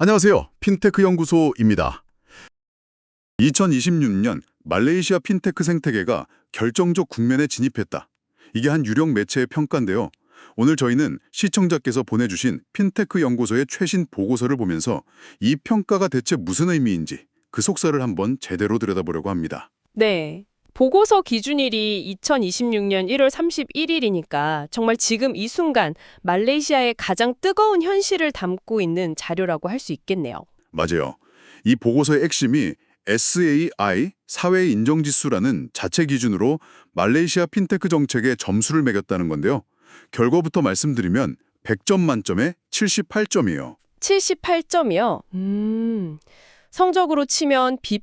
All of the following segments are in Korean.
안녕하세요. 핀테크 연구소입니다. 2026년 말레이시아 핀테크 생태계가 결정적 국면에 진입했다. 이게 한 유력 매체의 평가인데요. 오늘 저희는 시청자께서 보내주신 핀테크 연구소의 최신 보고서를 보면서 이 평가가 대체 무슨 의미인지 그 속살을 한번 제대로 들여다보려고 합니다. 네. 보고서 기준일이 2026년 1월 31일이니까 정말 지금 이 순간 말레이시아의 가장 뜨거운 현실을 담고 있는 자료라고 할 수 있겠네요. 맞아요. 이 보고서의 핵심이 SAI 사회 인정지수라는 자체 기준으로 말레이시아 핀테크 정책에 점수를 매겼다는 건데요. 결과부터 말씀드리면 100점 만점에 78점이에요. 78점이요? 성적으로 치면 B+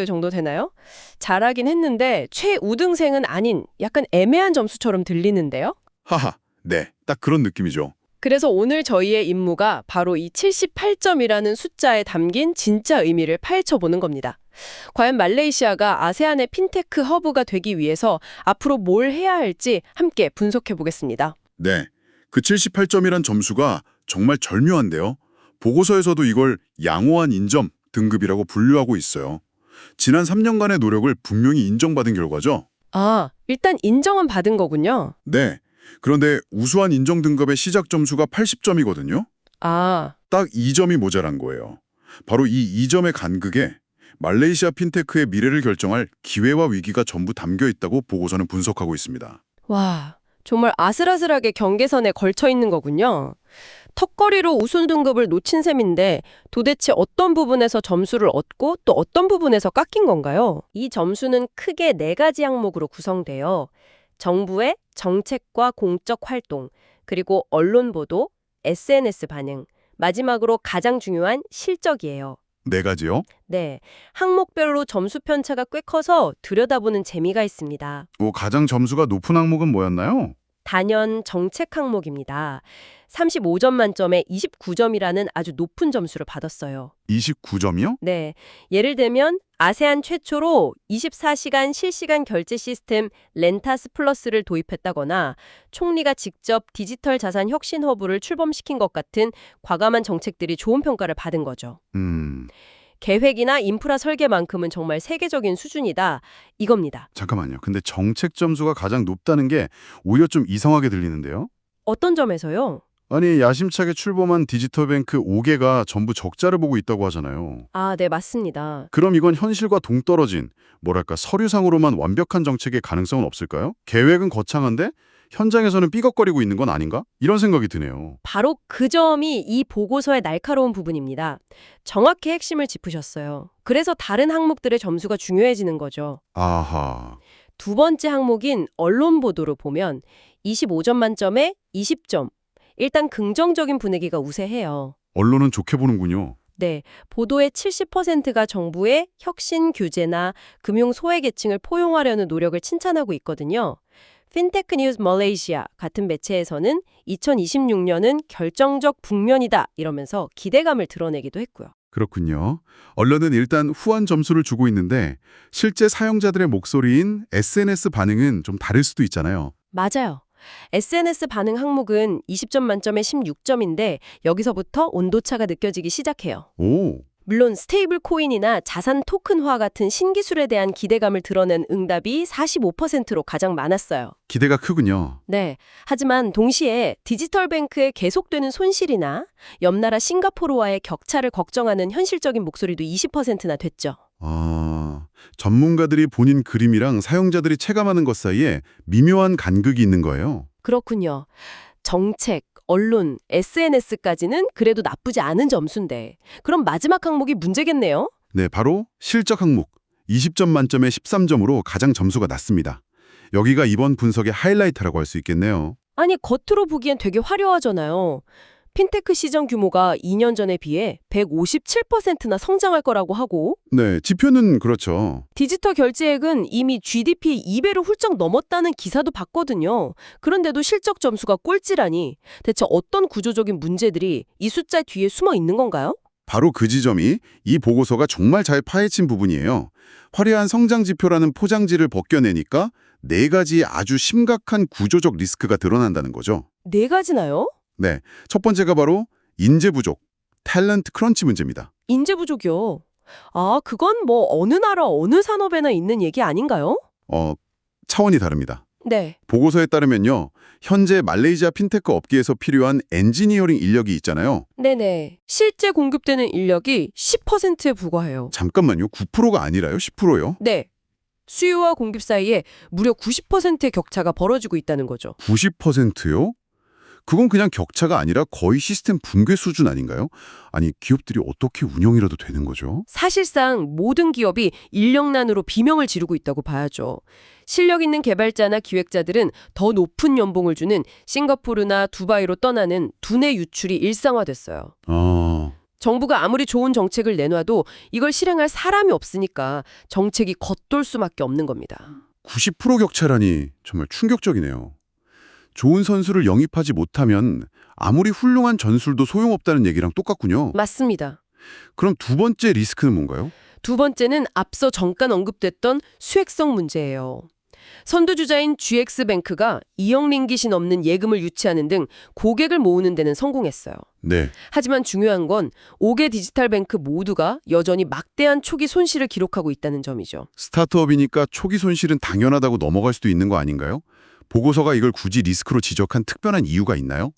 정도 되나요? 잘하긴 했는데 최우등생은 아닌 약간 애매한 점수처럼 들리는데요. 하하, 네, 딱 그런 느낌이죠. 그래서 오늘 저희의 임무가 바로 이 78점이라는 숫자에 담긴 진짜 의미를 파헤쳐보는 겁니다. 과연 말레이시아가 아세안의 핀테크 허브가 되기 위해서 앞으로 뭘 해야 할지 함께 분석해보겠습니다. 네, 그 78점이란 점수가 정말 절묘한데요. 보고서에서도 이걸 양호한 인정 등급이라고 분류하고 있어요. 지난 3년간의 노력을 분명히 인정받은 결과죠. 아, 일단 인정은 받은 거군요. 네, 그런데 우수한 인정 등급의 시작 점수가 80점이거든요. 아, 딱 2점이 모자란 거예요. 바로 이 2점의 간극에 말레이시아 핀테크의 미래를 결정할 기회와 위기가 전부 담겨 있다고 보고서는 분석하고 있습니다. 와, 정말 아슬아슬하게 경계선에 걸쳐 있는 거군요. 턱걸이로 우수 등급을 놓친 셈인데 도대체 어떤 부분에서 점수를 얻고 또 어떤 부분에서 깎인 건가요? 이 점수는 크게 4가지 항목으로 구성돼요. 정부의 정책과 공적 활동, 그리고 언론 보도, SNS 반응, 마지막으로 가장 중요한 실적이에요. 4가지요? 네, 항목별로 점수 편차가 꽤 커서 들여다보는 재미가 있습니다. 가장 점수가 높은 항목은 뭐였나요? 단연 정책 항목입니다. 35점 만점에 29점이라는 아주 높은 점수를 받았어요. 29점이요? 네, 예를 들면 아세안 최초로 24시간 실시간 결제 시스템 렌타스 플러스를 도입했다거나 총리가 직접 디지털 자산 혁신 허브를 출범시킨 것 같은 과감한 정책들이 좋은 평가를 받은 거죠. 계획이나 인프라 설계만큼은 정말 세계적인 수준이다, 이겁니다. 잠깐만요. 근데 정책 점수가 가장 높다는 게 오히려 좀 이상하게 들리는데요? 어떤 점에서요? 아니, 야심차게 출범한 디지털뱅크 5개가 전부 적자를 보고 있다고 하잖아요. 아, 네, 맞습니다. 그럼 이건 현실과 동떨어진, 뭐랄까, 서류상으로만 완벽한 정책의 가능성은 없을까요? 계획은 거창한데 현장에서는 삐걱거리고 있는 건 아닌가? 이런 생각이 드네요. 바로 그 점이 이 보고서의 날카로운 부분입니다. 정확히 핵심을 짚으셨어요. 그래서 다른 항목들의 점수가 중요해지는 거죠. 아하, 두 번째 항목인 언론 보도로 보면 25점 만점에 20점. 일단 긍정적인 분위기가 우세해요. 언론은 좋게 보는군요. 네, 보도의 70%가 정부의 혁신 규제나 금융 소외계층을 포용하려는 노력을 칭찬하고 있거든요. 핀테크 뉴스 말레이시아 같은 매체에서는 2026년은 결정적 국면이다 이러면서 기대감을 드러내기도 했고요. 그렇군요. 언론은 일단 후한 점수를 주고 있는데 실제 사용자들의 목소리인 SNS 반응은 좀 다를 수도 있잖아요. 맞아요. SNS 반응 항목은 20점 만점에 16점인데 여기서부터 온도차가 느껴지기 시작해요. 오, 물론 스테이블 코인이나 자산 토큰화 같은 신기술에 대한 기대감을 드러낸 응답이 45%로 가장 많았어요. 기대가 크군요. 네. 하지만 동시에 디지털 뱅크의 계속되는 손실이나 옆나라 싱가포르와의 격차를 걱정하는 현실적인 목소리도 20%나 됐죠. 전문가들이 본인 그림이랑 사용자들이 체감하는 것 사이에 미묘한 간극이 있는 거예요. 그렇군요. 정책, 언론, SNS까지는 그래도 나쁘지 않은 점수인데 그럼 마지막 항목이 문제겠네요? 네, 바로 실적 항목. 20점 만점에 13점으로 가장 점수가 낮습니다. 여기가 이번 분석의 하이라이트라고 할 수 있겠네요. 아니, 겉으로 보기엔 되게 화려하잖아요. 핀테크 시장 규모가 2년 전에 비해 157%나 성장할 거라고 하고 네, 지표는 그렇죠. 디지털 결제액은 이미 GDP 2배로 훌쩍 넘었다는 기사도 봤거든요. 그런데도 실적 점수가 꼴찌라니 대체 어떤 구조적인 문제들이 이 숫자 뒤에 숨어 있는 건가요? 바로 그 지점이 이 보고서가 정말 잘 파헤친 부분이에요. 화려한 성장 지표라는 포장지를 벗겨내니까 4가지 아주 심각한 구조적 리스크가 드러난다는 거죠. 4가지나요? 네, 첫 번째가 바로 인재 부족, 탤런트 크런치 문제입니다. 인재 부족이요. 아, 그건 뭐 어느 나라 어느 산업에나 있는 얘기 아닌가요? 차원이 다릅니다. 네. 보고서에 따르면요. 현재 말레이시아 핀테크 업계에서 필요한 엔지니어링 인력이 있잖아요. 네네. 실제 공급되는 인력이 10%에 불과해요. 잠깐만요. 9%가 아니라요? 10%요? 네. 수요와 공급 사이에 무려 90%의 격차가 벌어지고 있다는 거죠. 90%요? 그건 그냥 격차가 아니라 거의 시스템 붕괴 수준 아닌가요? 아니, 기업들이 어떻게 운영이라도 되는 거죠? 사실상 모든 기업이 인력난으로 비명을 지르고 있다고 봐야죠. 실력 있는 개발자나 기획자들은 더 높은 연봉을 주는 싱가포르나 두바이로 떠나는 두뇌 유출이 일상화됐어요. 정부가 아무리 좋은 정책을 내놔도 이걸 실행할 사람이 없으니까 정책이 겉돌 수밖에 없는 겁니다. 90% 격차라니 정말 충격적이네요. 좋은 선수를 영입하지 못하면 아무리 훌륭한 전술도 소용없다는 얘기랑 똑같군요. 맞습니다. 그럼 두 번째 리스크는 뭔가요? 두 번째는 앞서 잠깐 언급됐던 수익성 문제예요. 선두주자인 GX뱅크가 2억 링깃이 넘는 예금을 유치하는 등 고객을 모으는 데는 성공했어요. 네. 하지만 중요한 건 5개 디지털뱅크 모두가 여전히 막대한 초기 손실을 기록하고 있다는 점이죠. 스타트업이니까 초기 손실은 당연하다고 넘어갈 수도 있는 거 아닌가요? 보고서가 이걸 굳이 리스크로 지적한 특별한 이유가 있나요?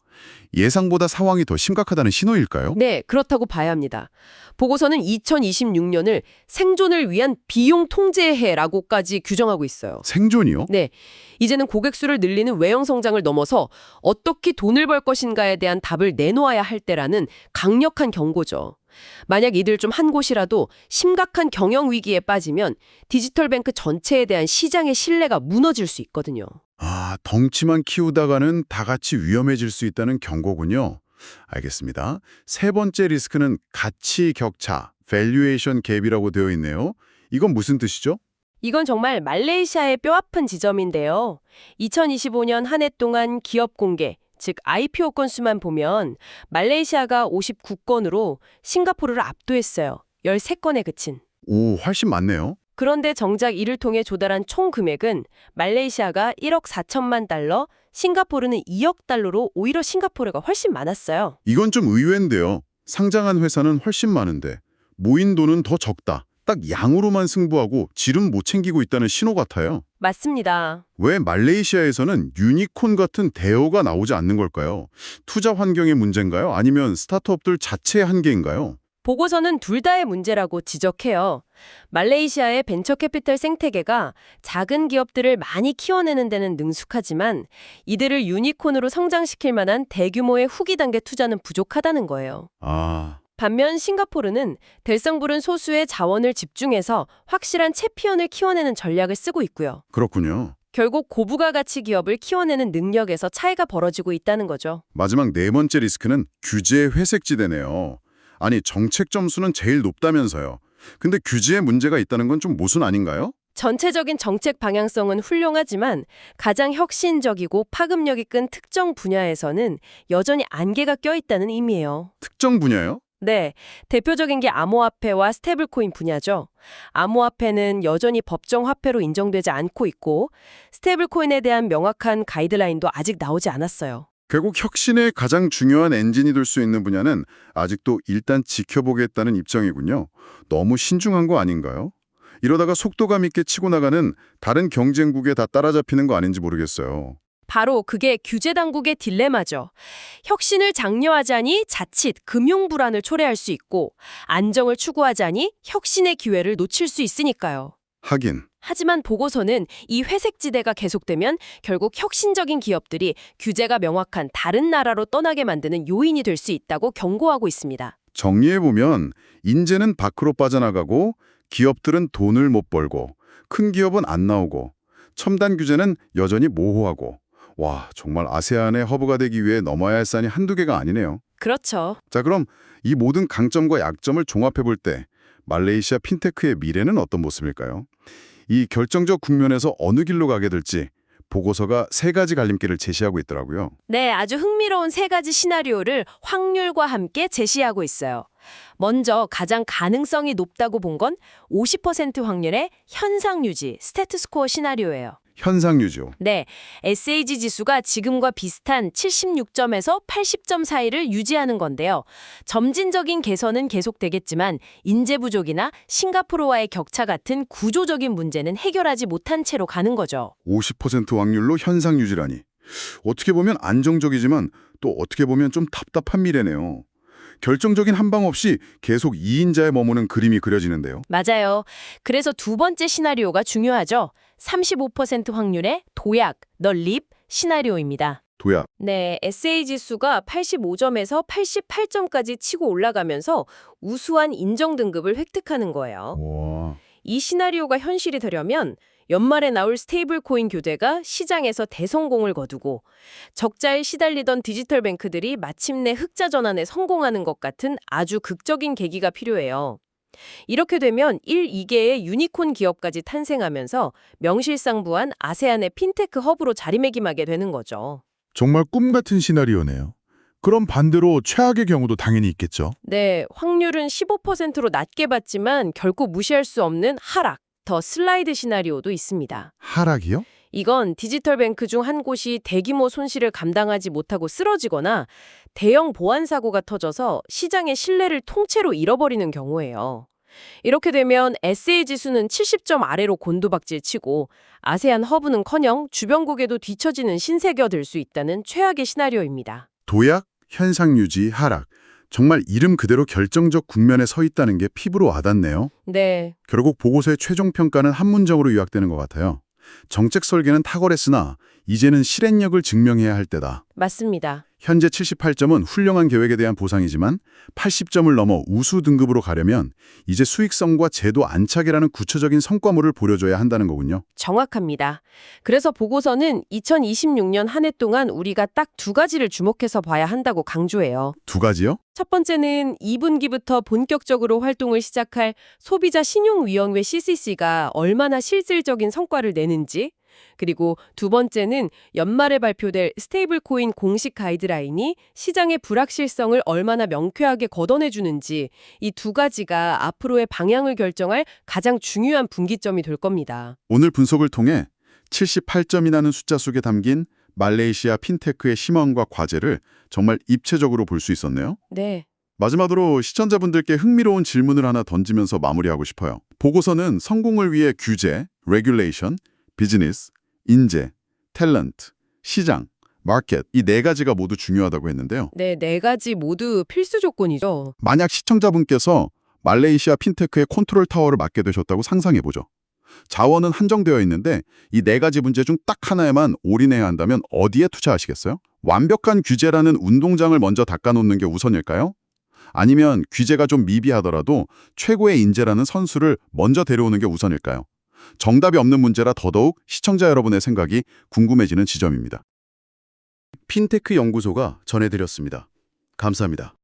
예상보다 상황이 더 심각하다는 신호일까요? 네, 그렇다고 봐야 합니다. 보고서는 2026년을 생존을 위한 비용 통제해라고까지 규정하고 있어요. 생존이요? 네, 이제는 고객 수를 늘리는 외형 성장을 넘어서 어떻게 돈을 벌 것인가에 대한 답을 내놓아야 할 때라는 강력한 경고죠. 만약 이들 중 한 곳이라도 심각한 경영 위기에 빠지면 디지털뱅크 전체에 대한 시장의 신뢰가 무너질 수 있거든요. 덩치만 키우다가는 다 같이 위험해질 수 있다는 경고군요. 알겠습니다. 세 번째 리스크는 가치 격차, valuation 갭이라고 되어 있네요. 이건 무슨 뜻이죠? 이건 정말 말레이시아의 뼈아픈 지점인데요. 2025년 한 해 동안 기업 공개, 즉 IPO 건수만 보면 말레이시아가 59건으로 싱가포르를 압도했어요. 13건에 그친. 오, 훨씬 많네요. 그런데 정작 이를 통해 조달한 총 금액은 말레이시아가 1억 4천만 달러, 싱가포르는 2억 달러로 오히려 싱가포르가 훨씬 많았어요. 이건 좀 의외인데요. 상장한 회사는 훨씬 많은데 모인 돈은 더 적다. 딱 양으로만 승부하고 질은 못 챙기고 있다는 신호 같아요. 맞습니다. 왜 말레이시아에서는 유니콘 같은 대어가 나오지 않는 걸까요? 투자 환경의 문제인가요? 아니면 스타트업들 자체의 한계인가요? 보고서는 둘 다의 문제라고 지적해요. 말레이시아의 벤처캐피털 생태계가 작은 기업들을 많이 키워내는 데는 능숙하지만 이들을 유니콘으로 성장시킬 만한 대규모의 후기 단계 투자는 부족하다는 거예요. 반면 싱가포르는 될성부른 소수의 자원을 집중해서 확실한 챔피언을 키워내는 전략을 쓰고 있고요. 그렇군요. 결국 고부가 가치 기업을 키워내는 능력에서 차이가 벌어지고 있다는 거죠. 마지막 네 번째 리스크는 규제의 회색지대네요. 아니, 정책 점수는 제일 높다면서요. 근데 규제에 문제가 있다는 건 좀 모순 아닌가요? 전체적인 정책 방향성은 훌륭하지만 가장 혁신적이고 파급력이 큰 특정 분야에서는 여전히 안개가 껴있다는 의미예요. 특정 분야요? 네, 대표적인 게 암호화폐와 스테이블코인 분야죠. 암호화폐는 여전히 법정 화폐로 인정되지 않고 있고 스테이블코인에 대한 명확한 가이드라인도 아직 나오지 않았어요. 결국 혁신의 가장 중요한 엔진이 될 수 있는 분야는 아직도 일단 지켜보겠다는 입장이군요. 너무 신중한 거 아닌가요? 이러다가 속도감 있게 치고 나가는 다른 경쟁국에 다 따라잡히는 거 아닌지 모르겠어요. 바로 그게 규제당국의 딜레마죠. 혁신을 장려하자니 자칫 금융 불안을 초래할 수 있고 안정을 추구하자니 혁신의 기회를 놓칠 수 있으니까요. 하긴. 하지만 보고서는 이 회색지대가 계속되면 결국 혁신적인 기업들이 규제가 명확한 다른 나라로 떠나게 만드는 요인이 될 수 있다고 경고하고 있습니다. 정리해보면 인재는 밖으로 빠져나가고 기업들은 돈을 못 벌고 큰 기업은 안 나오고 첨단 규제는 여전히 모호하고 와, 정말 아세안의 허브가 되기 위해 넘어야 할 산이 한두 개가 아니네요. 그렇죠. 자, 그럼 이 모든 강점과 약점을 종합해볼 때 말레이시아 핀테크의 미래는 어떤 모습일까요? 이 결정적 국면에서 어느 길로 가게 될지 보고서가 세 가지 갈림길을 제시하고 있더라고요. 네, 아주 흥미로운 세 가지 시나리오를 확률과 함께 제시하고 있어요. 먼저 가장 가능성이 높다고 본 건 50% 확률의 현상 유지, 스테투스코어 시나리오예요. 현상 유지요. 네, SAG 지수가 지금과 비슷한 76점에서 80점 사이를 유지하는 건데요. 점진적인 개선은 계속되겠지만 인재 부족이나 싱가포르와의 격차 같은 구조적인 문제는 해결하지 못한 채로 가는 거죠. 50% 확률로 현상 유지라니. 어떻게 보면 안정적이지만 또 어떻게 보면 좀 답답한 미래네요. 결정적인 한 방 없이 계속 2인자에 머무는 그림이 그려지는데요. 맞아요. 그래서 두 번째 시나리오가 중요하죠. 35% 확률의 도약, 너 립 시나리오입니다. 도약. 네, SA 지수가 85점에서 88점까지 치고 올라가면서 우수한 인정 등급을 획득하는 거예요. 와. 이 시나리오가 현실이 되려면 연말에 나올 스테이블 코인 교대가 시장에서 대성공을 거두고 적자에 시달리던 디지털 뱅크들이 마침내 흑자 전환에 성공하는 것 같은 아주 극적인 계기가 필요해요. 이렇게 되면 1, 2개의 유니콘 기업까지 탄생하면서 명실상부한 아세안의 핀테크 허브로 자리매김하게 되는 거죠. 정말 꿈 같은 시나리오네요. 그럼 반대로 최악의 경우도 당연히 있겠죠. 네, 확률은 15%로 낮게 봤지만 결코 무시할 수 없는 하락, 더 슬라이드 시나리오도 있습니다. 하락이요? 이건 디지털 뱅크 중 한 곳이 대규모 손실을 감당하지 못하고 쓰러지거나 대형 보안 사고가 터져서 시장의 신뢰를 통째로 잃어버리는 경우예요. 이렇게 되면 SA 지수는 70점 아래로 곤두박질 치고 아세안 허브는커녕 주변국에도 뒤처지는 신세가 될 수 있다는 최악의 시나리오입니다. 도약, 현상 유지, 하락. 정말 이름 그대로 결정적 국면에 서 있다는 게 피부로 와닿네요. 네, 결국 보고서의 최종 평가는 한 문장으로 요약되는 것 같아요. 정책 설계는 탁월했으나 이제는 실행력을 증명해야 할 때다. 맞습니다. 현재 78점은 훌륭한 계획에 대한 보상이지만 80점을 넘어 우수 등급으로 가려면 이제 수익성과 제도 안착이라는 구체적인 성과물을 보여줘야 한다는 거군요. 정확합니다. 그래서 보고서는 2026년 한 해 동안 우리가 딱 두 가지를 주목해서 봐야 한다고 강조해요. 두 가지요? 첫 번째는 2분기부터 본격적으로 활동을 시작할 소비자 신용위원회 CCC가 얼마나 실질적인 성과를 내는지, 그리고 두 번째는 연말에 발표될 스테이블 코인 공식 가이드라인이 시장의 불확실성을 얼마나 명쾌하게 걷어내주는지, 이 두 가지가 앞으로의 방향을 결정할 가장 중요한 분기점이 될 겁니다. 오늘 분석을 통해 78점이라는 숫자 속에 담긴 말레이시아 핀테크의 희망과 과제를 정말 입체적으로 볼 수 있었네요. 네. 마지막으로 시청자분들께 흥미로운 질문을 하나 던지면서 마무리하고 싶어요. 보고서는 성공을 위해 규제, 레귤레이션, 비즈니스, 인재, 탤런트, 시장, 마켓 이 네 가지가 모두 중요하다고 했는데요. 네, 네 가지 모두 필수 조건이죠. 만약 시청자분께서 말레이시아 핀테크의 컨트롤 타워를 맡게 되셨다고 상상해보죠. 자원은 한정되어 있는데 이 네 가지 문제 중 딱 하나에만 올인해야 한다면 어디에 투자하시겠어요? 완벽한 규제라는 운동장을 먼저 닦아놓는 게 우선일까요? 아니면 규제가 좀 미비하더라도 최고의 인재라는 선수를 먼저 데려오는 게 우선일까요? 정답이 없는 문제라 더더욱 시청자 여러분의 생각이 궁금해지는 지점입니다. 핀테크 연구소가 전해드렸습니다. 감사합니다.